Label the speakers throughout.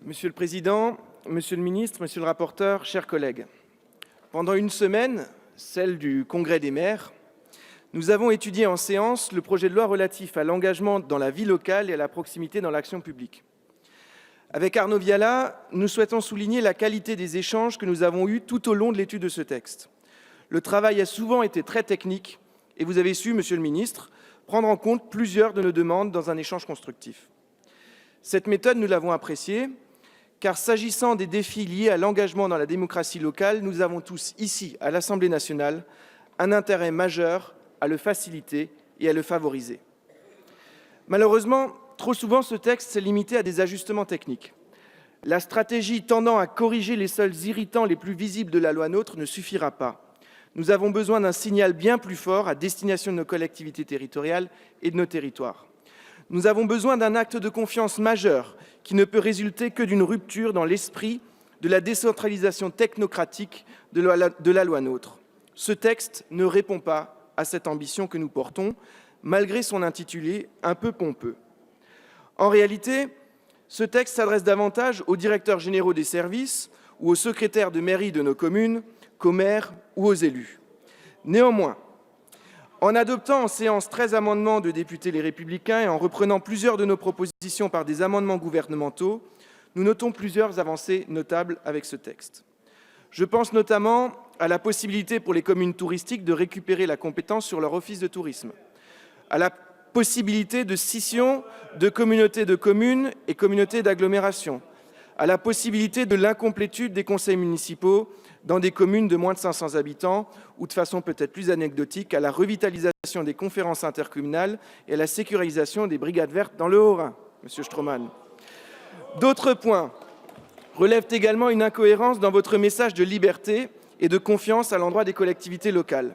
Speaker 1: Monsieur le Président, Monsieur le Ministre, Monsieur le rapporteur, chers collègues, pendant une semaine, celle du Congrès des maires, nous avons étudié en séance le projet de loi relatif à l'engagement dans la vie locale et à la proximité dans l'action publique. Avec Arnaud Viala, nous souhaitons souligner la qualité des échanges que nous avons eus tout au long de l'étude de ce texte. Le travail a souvent été très technique et vous avez su, Monsieur le Ministre, prendre en compte plusieurs de nos demandes dans un échange constructif. Cette méthode, nous l'avons appréciée, car s'agissant des défis liés à l'engagement dans la démocratie locale, nous avons tous, ici, à l'Assemblée nationale, un intérêt majeur à le faciliter et à le favoriser. Malheureusement, trop souvent, ce texte s'est limité à des ajustements techniques. La stratégie tendant à corriger les seuls irritants les plus visibles de la loi NOTRe ne suffira pas. Nous avons besoin d'un signal bien plus fort à destination de nos collectivités territoriales et de nos territoires. Nous avons besoin d'un acte de confiance majeur qui ne peut résulter que d'une rupture dans l'esprit de la décentralisation technocratique de la loi NOTRe. Ce texte ne répond pas à cette ambition que nous portons, malgré son intitulé un peu pompeux. En réalité, ce texte s'adresse davantage aux directeurs généraux des services ou aux secrétaires de mairie de nos communes qu'aux maires ou aux élus. Néanmoins, en adoptant en séance 13 amendements de députés Les Républicains et en reprenant plusieurs de nos propositions par des amendements gouvernementaux, nous notons plusieurs avancées notables avec ce texte. Je pense notamment à la possibilité pour les communes touristiques de récupérer la compétence sur leur office de tourisme, à la possibilité de scission de communautés de communes et communautés d'agglomération, à la possibilité de l'incomplétude des conseils municipaux dans des communes de moins de 500 habitants ou, de façon peut-être plus anecdotique, à la revitalisation des conférences intercommunales et à la sécurisation des brigades vertes dans le Haut-Rhin, Monsieur Stroman. D'autres points relèvent également une incohérence dans votre message de liberté et de confiance à l'endroit des collectivités locales.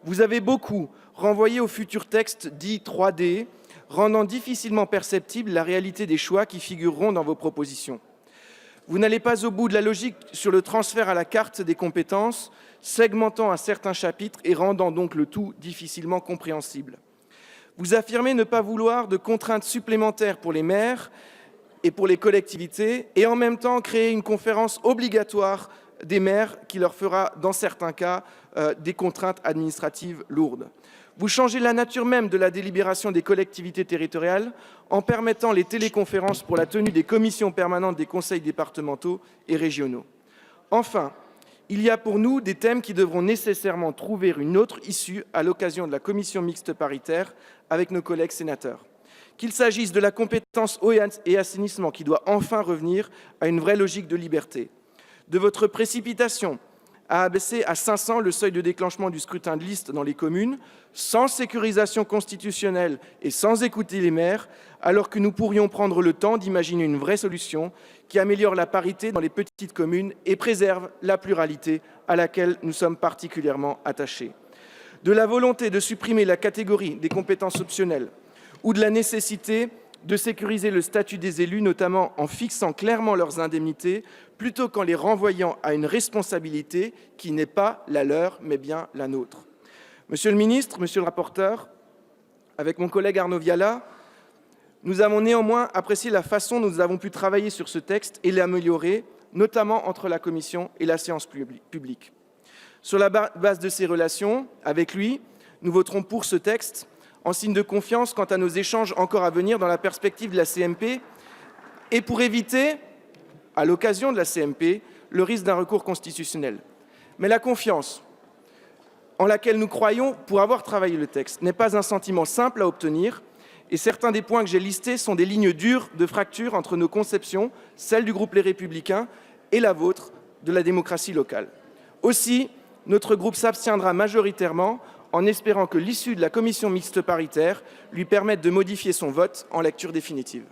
Speaker 1: Vous avez beaucoup renvoyé au futur texte dit 3D, rendant difficilement perceptible la réalité des choix qui figureront dans vos propositions. Vous n'allez pas au bout de la logique sur le transfert à la carte des compétences, segmentant un certain chapitre et rendant donc le tout difficilement compréhensible. Vous affirmez ne pas vouloir de contraintes supplémentaires pour les maires et pour les collectivités et en même temps créer une conférence obligatoire des maires qui leur fera, dans certains cas, des contraintes administratives lourdes. Vous changez la nature même de la délibération des collectivités territoriales en permettant les téléconférences pour la tenue des commissions permanentes des conseils départementaux et régionaux. Enfin, il y a pour nous des thèmes qui devront nécessairement trouver une autre issue à l'occasion de la commission mixte paritaire avec nos collègues sénateurs. Qu'il s'agisse de la compétence eau et assainissement qui doit enfin revenir à une vraie logique de liberté, de votre précipitation à abaisser à 500 le seuil de déclenchement du scrutin de liste dans les communes, sans sécurisation constitutionnelle et sans écouter les maires, alors que nous pourrions prendre le temps d'imaginer une vraie solution qui améliore la parité dans les petites communes et préserve la pluralité à laquelle nous sommes particulièrement attachés. De la volonté de supprimer la catégorie des compétences optionnelles ou de la nécessité de sécuriser le statut des élus, notamment en fixant clairement leurs indemnités, plutôt qu'en les renvoyant à une responsabilité qui n'est pas la leur, mais bien la nôtre. Monsieur le ministre, monsieur le rapporteur, avec mon collègue Arnaud Viala, nous avons néanmoins apprécié la façon dont nous avons pu travailler sur ce texte et l'améliorer, notamment entre la Commission et la séance publique. Sur la base de ces relations, avec lui, nous voterons pour ce texte, en signe de confiance quant à nos échanges encore à venir dans la perspective de la CMP et pour éviter, à l'occasion de la CMP, le risque d'un recours constitutionnel. Mais la confiance en laquelle nous croyons pour avoir travaillé le texte n'est pas un sentiment simple à obtenir et certains des points que j'ai listés sont des lignes dures de fracture entre nos conceptions, celle du groupe Les Républicains et la vôtre de la démocratie locale. Aussi, notre groupe s'abstiendra majoritairement en espérant que l'issue de la commission mixte paritaire lui permette de modifier son vote en lecture définitive.